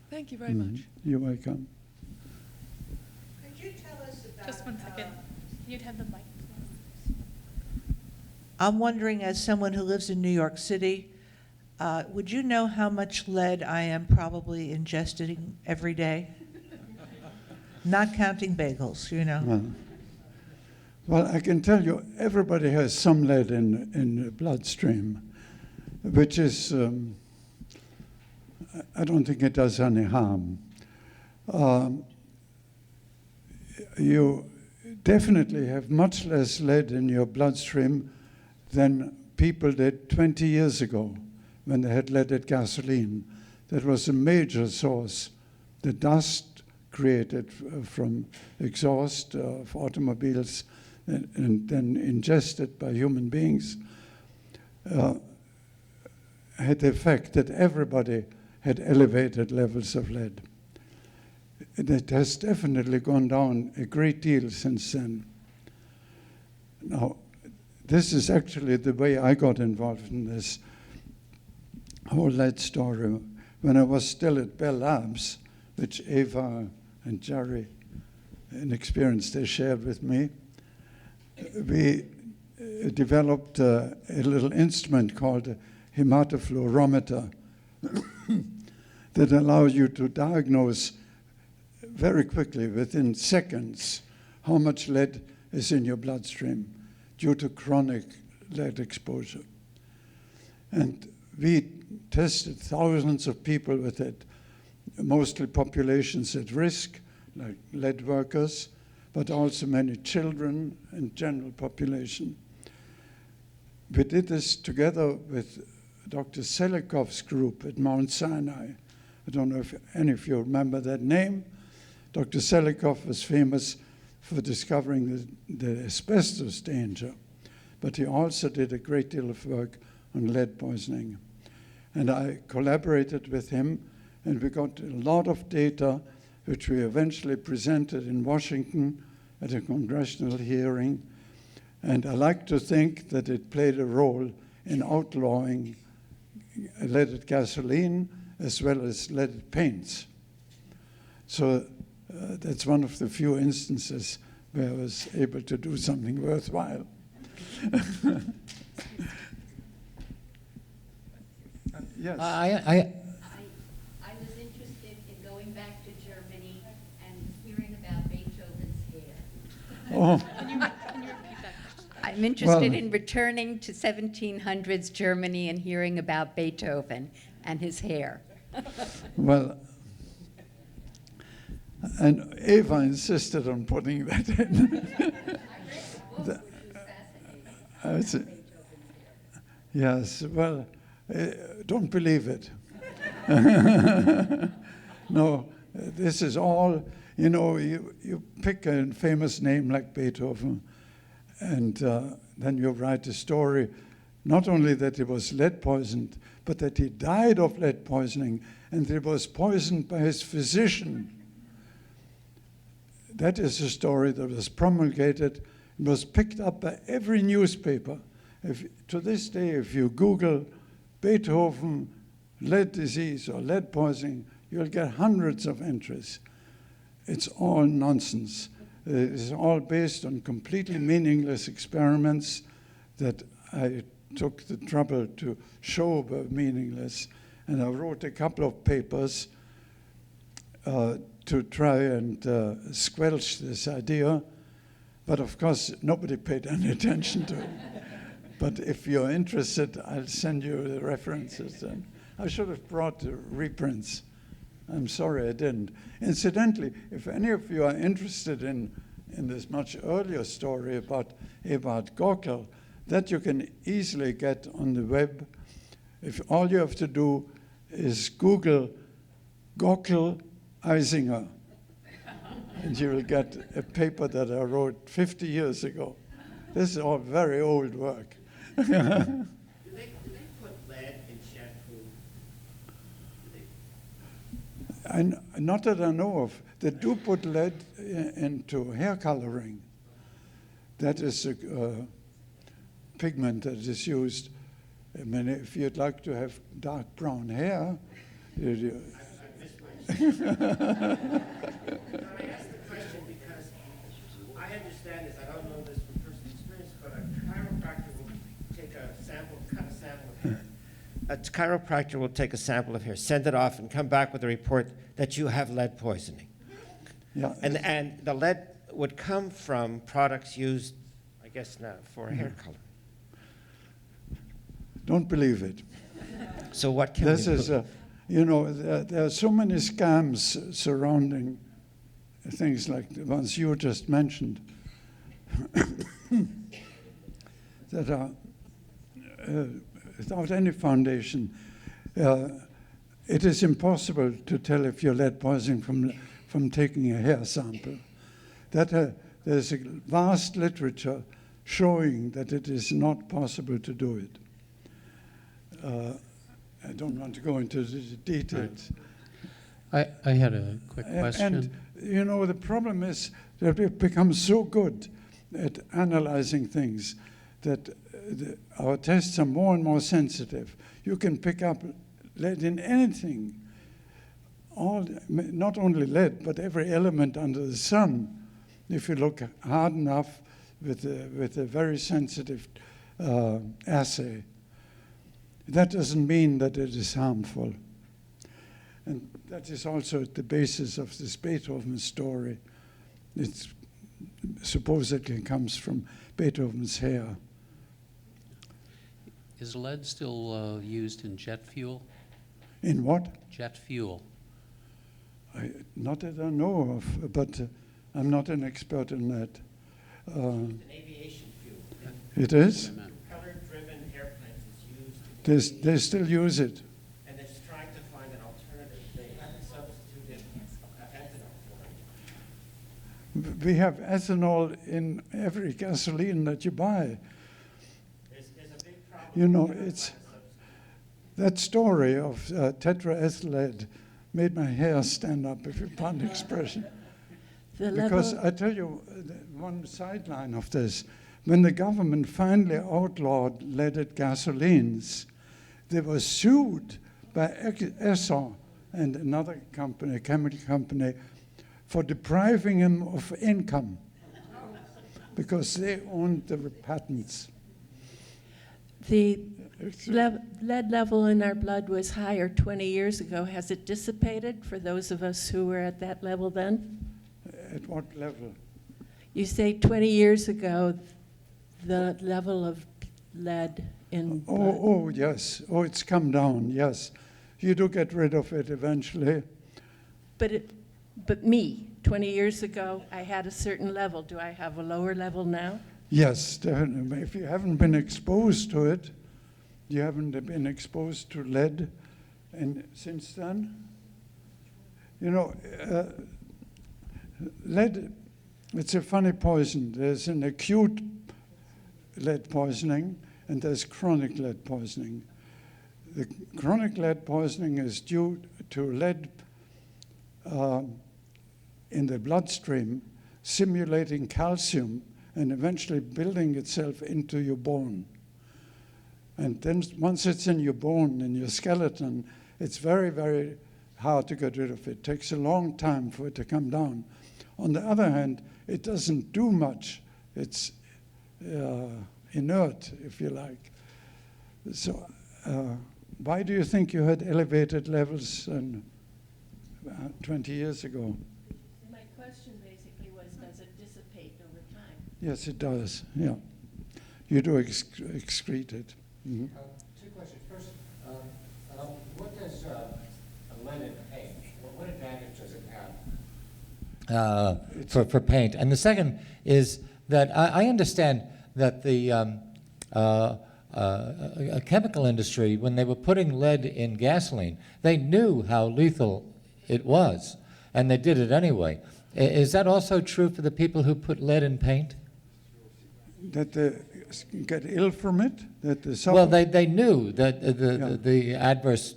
Speaker 7: Thank you very much.
Speaker 3: You're welcome.
Speaker 2: Could you tell us about...
Speaker 4: Just 1 second. You'd have the mic.
Speaker 8: I'm wondering, as someone who lives in New York City, would you know how much lead I am probably ingesting every day? Not counting bagels, you know.
Speaker 3: Well, I can tell you, everybody has some lead in the bloodstream, which is, I don't think it does any harm. You definitely have much less lead in your bloodstream than people did 20 years ago when they had leaded gasoline. That was a major source. The dust created from exhaust of automobiles and then ingested by human beings had the effect that everybody had elevated levels of lead. It has definitely gone down a great deal since then. Now, this is actually the way I got involved in this whole lead story. When I was still at Bell Labs, which Eva and Jerry, an experience they shared with me, we developed a little instrument called a hematofluorometer that allows you to diagnose very quickly, within seconds, how much lead is in your bloodstream due to chronic lead exposure. And we tested thousands of people with it, mostly populations at risk, like lead workers, but also many children and general population. We did this together with Dr. Selikov's group at Mount Sinai. I don't know if any of you remember that name. Dr. Selikov was famous for discovering the asbestos danger, but he also did a great deal of work on lead poisoning. And I collaborated with him, and we got a lot of data, which we eventually presented in Washington at a congressional hearing. And I like to think that it played a role in outlawing leaded gasoline as well as leaded paints. So that's one of the few instances where I was able to do something worthwhile. Yes.
Speaker 9: I was interested in going back to Germany and hearing about Beethoven's hair.
Speaker 3: Oh.
Speaker 4: Can you repeat that?
Speaker 9: I'm interested
Speaker 3: Well-
Speaker 9: in returning to 1700s Germany and hearing about Beethoven and his hair.
Speaker 3: Well, and Eva insisted on putting that in. Yes, well, don't believe it. No, this is all, you pick a famous name like Beethoven, and then you write a story, not only that he was lead poisoned, but that he died of lead poisoning, and he was poisoned by his physician. That is a story that was promulgated, it was picked up by every newspaper. To this day, if you Google Beethoven, lead disease or lead poisoning, you'll get hundreds of entries. It's all nonsense. It's all based on completely meaningless experiments that I took the trouble to show were meaningless. And I wrote a couple of papers to try and squelch this idea. But of course, nobody paid any attention to it. But if you're interested, I'll send you the references. And I should have brought the reprints. I'm sorry I didn't. Incidentally, if any of you are interested in this much earlier story about Eberhard Gockel, that you can easily get on the web. If all you have to do is Google Gockel Eisinger, and you will get a paper that I wrote 50 years ago. This is all very old work.
Speaker 5: Do they put lead in shampoo?
Speaker 3: Not that I know of. They do put lead into hair coloring. That is a pigment that is used. I mean, if you'd like to have dark brown hair,
Speaker 5: I asked the question because I understand this. I don't know this from personal experience, but a chiropractor will take a sample, cut a sample of hair. A chiropractor will take a sample of hair, send it off, and come back with a report that you have lead poisoning.
Speaker 3: yeah.
Speaker 5: And the lead would come from products used, I guess, now for hair color.
Speaker 3: Don't believe it.
Speaker 5: So what can
Speaker 3: This
Speaker 5: we
Speaker 3: is,
Speaker 5: do?
Speaker 3: there are so many scams surrounding things like the ones you just mentioned that are without any foundation. It is impossible to tell if you're lead poisoning from taking a hair sample. There's a vast literature showing that it is not possible to do it. I don't want to go into the details.
Speaker 10: I had a quick question.
Speaker 3: And, you know, the problem is that we've become so good at analyzing things that our tests are more and more sensitive. You can pick up lead in anything. Not only lead, but every element under the sun, if you look hard enough with a very sensitive assay. That doesn't mean that it is harmful. And that is also at the basis of this Beethoven story. It supposedly comes from Beethoven's hair.
Speaker 10: Is lead still used in jet fuel?
Speaker 3: In what?
Speaker 10: Jet fuel.
Speaker 3: Not that I know of, but I'm not an expert in that.
Speaker 5: It's an aviation fuel.
Speaker 3: It is?
Speaker 5: Propeller-driven airplanes is used.
Speaker 3: They still use it.
Speaker 5: And they're just trying to find an alternative. They haven't substituted ethanol for it.
Speaker 3: We have ethanol in every gasoline that you buy.
Speaker 5: There's a big problem.
Speaker 3: You know, it's that story of tetraethyl made my hair stand up, if you pardon the expression. Because I tell you, one sideline of this, when the government finally outlawed leaded gasolines, they were sued by Exxon and another company, a chemical company, for depriving them of income because they owned the patents.
Speaker 11: The lead level in our blood was higher 20 years ago. Has it dissipated for those of us who were at that level then?
Speaker 3: At what level?
Speaker 11: You say 20 years ago, the level of lead in blood.
Speaker 3: Oh, yes. Oh, it's come down, yes. You do get rid of it eventually.
Speaker 11: But me, 20 years ago, I had a certain level. Do I have a lower level now?
Speaker 3: Yes, definitely. If you haven't been exposed to it, you haven't been exposed to lead, and since then, you know, lead, it's a funny poison. There's an acute lead poisoning, and there's chronic lead poisoning. The chronic lead poisoning is due to lead in the bloodstream simulating calcium and eventually building itself into your bone. And then once it's in your bone, in your skeleton, it's very, very hard to get rid of it. It takes a long time for it to come down. On the other hand, it doesn't do much. It's inert, if you like. So why do you think you had elevated levels 20 years ago?
Speaker 11: My question basically was, does it dissipate over time?
Speaker 3: Yes, it does, yeah. You do excrete it. Mm-hmm.
Speaker 12: Two questions. First, what does lead in paint, what advantage does it have for paint? And the second is that I understand that the chemical industry, when they were putting lead in gasoline, they knew how lethal it was, and they did it anyway. Is that also true for the people who put lead in paint?
Speaker 3: That they get ill from it? That they suffer?
Speaker 10: Well, they knew that the adverse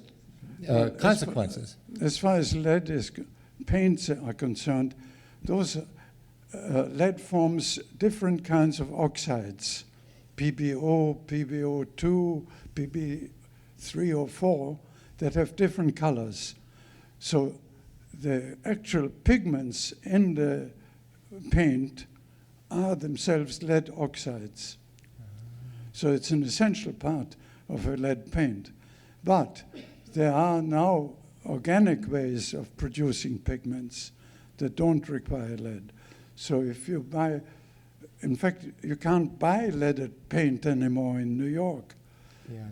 Speaker 10: consequences.
Speaker 3: As far as paints are concerned, those lead forms different kinds of oxides, PbO, PbO2, Pb3 or 4, that have different colors. So the actual pigments in the paint are themselves lead oxides. So it's an essential part of a lead paint. But there are now organic ways of producing pigments that don't require lead. So if you buy, in fact, you can't buy leaded paint anymore in New York. Yeah,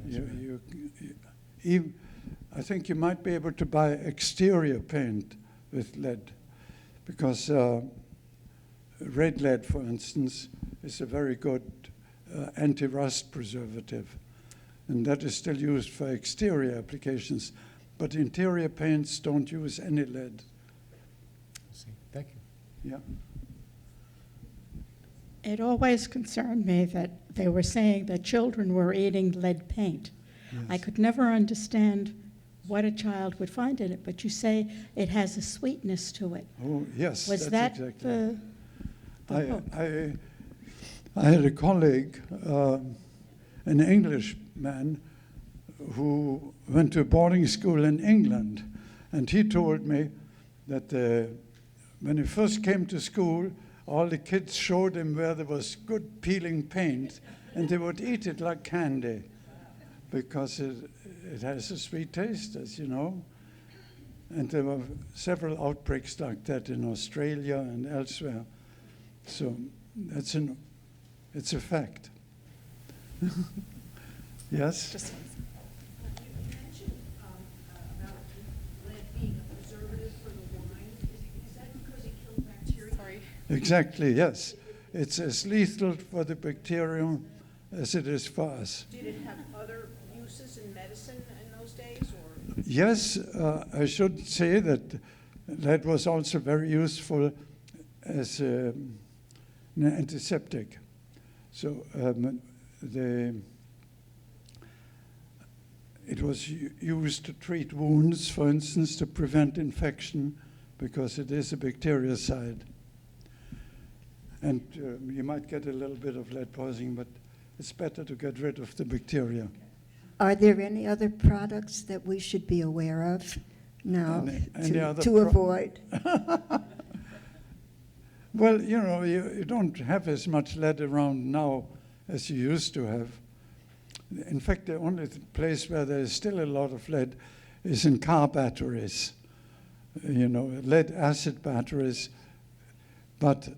Speaker 3: I think you might be able to buy exterior paint with lead, because red lead, for instance, is a very good anti-rust preservative, and that is still used for exterior applications, but interior paints don't use any lead.
Speaker 10: Thank you.
Speaker 3: Yeah.
Speaker 13: It always concerned me that they were saying that children were eating lead paint. I could never understand what a child would find in it, but you say it has a sweetness to it.
Speaker 3: Oh, yes,
Speaker 13: Was
Speaker 3: that's
Speaker 13: that
Speaker 3: exactly.
Speaker 13: the hook?
Speaker 3: I had a colleague, an English man, who went to a boarding school in England, and he told me that when he first came to school, all the kids showed him where there was good peeling paint, and they would eat it like candy, because it has a sweet taste, as you know. And there were several outbreaks like that in Australia and elsewhere. So it's a fact. Yes?
Speaker 14: You mentioned about lead being a preservative for the wine. Is that because it killed bacteria? Sorry.
Speaker 3: Exactly, yes. It's as lethal for the bacterium as it is for us.
Speaker 14: Did it have other uses in medicine in those days? Or?
Speaker 3: Yes, I should say that lead was also very useful as an antiseptic. So it was used to treat wounds, for instance, to prevent infection, because it is a bactericide. And you might get a little bit of lead poisoning, but it's better to get rid of the bacteria.
Speaker 15: Are there any other products that we should be aware of now to avoid?
Speaker 3: Well, you know, you don't have as much lead around now as you used to have. In fact, the only place where there is still a lot of lead is in car batteries, you know, lead acid batteries. But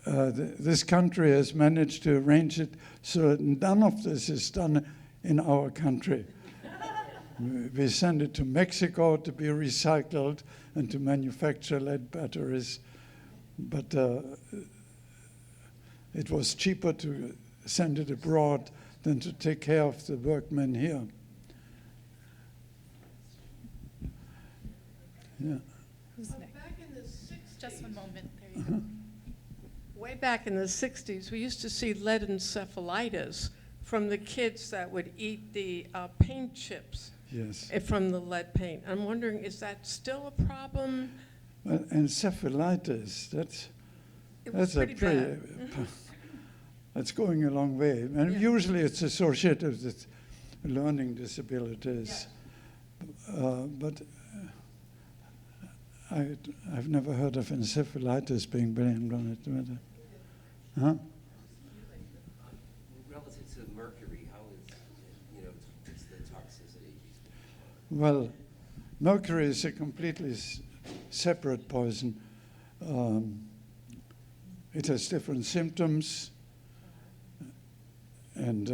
Speaker 3: this country has managed to arrange it so that none of this is done in our country. We send it to Mexico to be recycled and to manufacture lead batteries. But it was cheaper to send it abroad than to take care of the workmen here. Yeah.
Speaker 7: Who's next?
Speaker 14: Back in the 60s.
Speaker 7: Just one moment. There you go. Way back in the 60s, we used to see lead encephalitis from the kids that would eat the paint chips.
Speaker 3: Yes.
Speaker 7: From the lead paint. I'm wondering, is that still a problem?
Speaker 3: Well, encephalitis, that's a pretty that's going a long way. And usually it's associated with learning disabilities. But I've never heard of encephalitis being blamed on it. Huh?
Speaker 16: Relative to mercury, how is, it's the toxicity?
Speaker 3: Well, mercury is a completely separate poison. It has different symptoms, and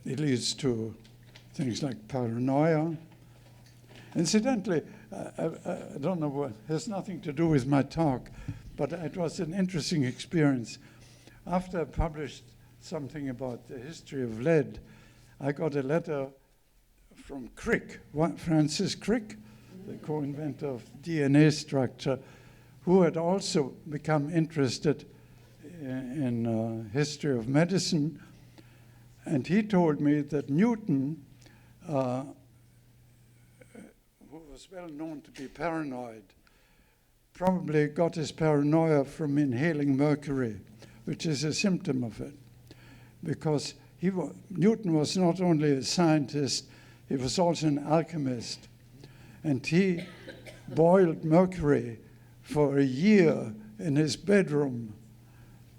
Speaker 3: it leads to things like paranoia. Incidentally, I don't know what, it has nothing to do with my talk, but it was an interesting experience. After I published something about the history of lead, I got a letter from Crick, Francis Crick, the co-inventor of DNA structure, who had also become interested in history of medicine. And he told me that Newton, who was well known to be paranoid, probably got his paranoia from inhaling mercury, which is a symptom of it. Because Newton was not only a scientist, he was also an alchemist. And he boiled mercury for a year in his bedroom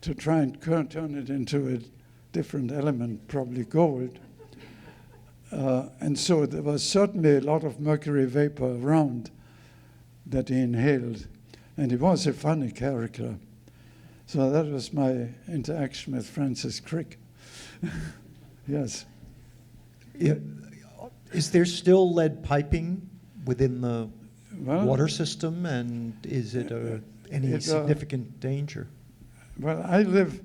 Speaker 3: to try and turn it into a different element, probably gold. And so there was certainly a lot of mercury vapor around that he inhaled. And he was a funny character. So that was my interaction with Francis Crick. Yes.
Speaker 17: Is there still lead piping within the water system, and is it any significant danger?
Speaker 3: Well, I live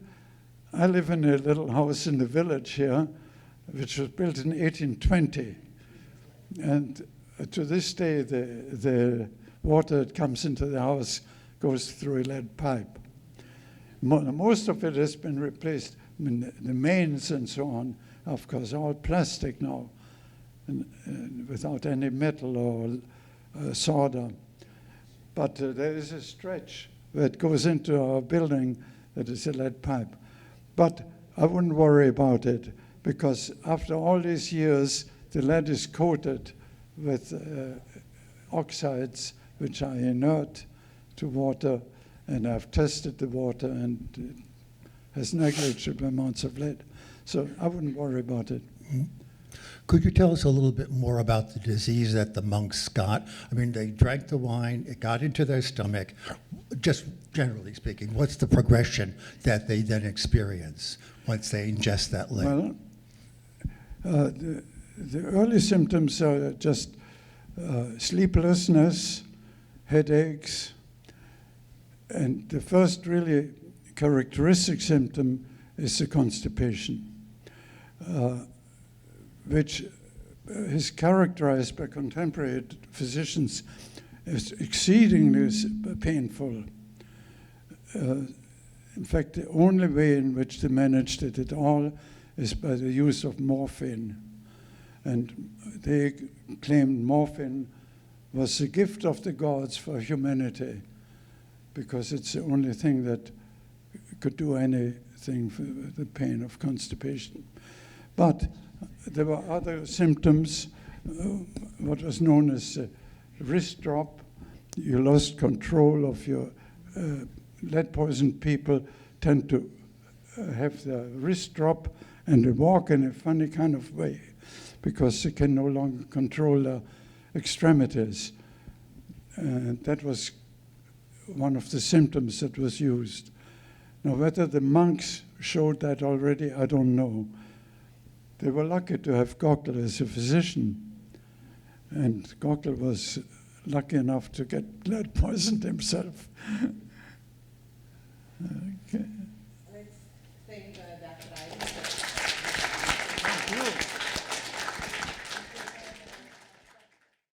Speaker 3: in a little house in the village here, which was built in 1820. And to this day, the water that comes into the house goes through a lead pipe. Most of it has been replaced. I mean, the mains and so on, of course, all plastic now. without any metal or solder. But there is a stretch that goes into our building that is a lead pipe. But I wouldn't worry about it, because after all these years, the lead is coated with oxides which are inert to water, and I've tested the water, and it has negligible amounts of lead. So I wouldn't worry about it.
Speaker 18: Mm-hmm. Could you tell us a little bit more about the disease that the monks got? I mean, they drank the wine, it got into their stomach. Just generally speaking, what's the progression that they then experience once they ingest that lead?
Speaker 3: Well, the early symptoms are just sleeplessness, headaches, and the first really characteristic symptom is the constipation, which is characterized by contemporary physicians as exceedingly painful. In fact, the only way in which they managed it at all is by the use of morphine. And they claimed morphine was the gift of the gods for humanity, because it's the only thing that could do anything for the pain of constipation. But there were other symptoms, what was known as wrist drop. You lost control of your lead-poisoned people tend to have their wrist drop, and they walk in a funny kind of way because they can no longer control their extremities. And that was one of the symptoms that was used. Now, whether the monks showed that already, I don't know. They were lucky to have Gockel as a physician, and Gockel was lucky enough to get lead poisoned himself.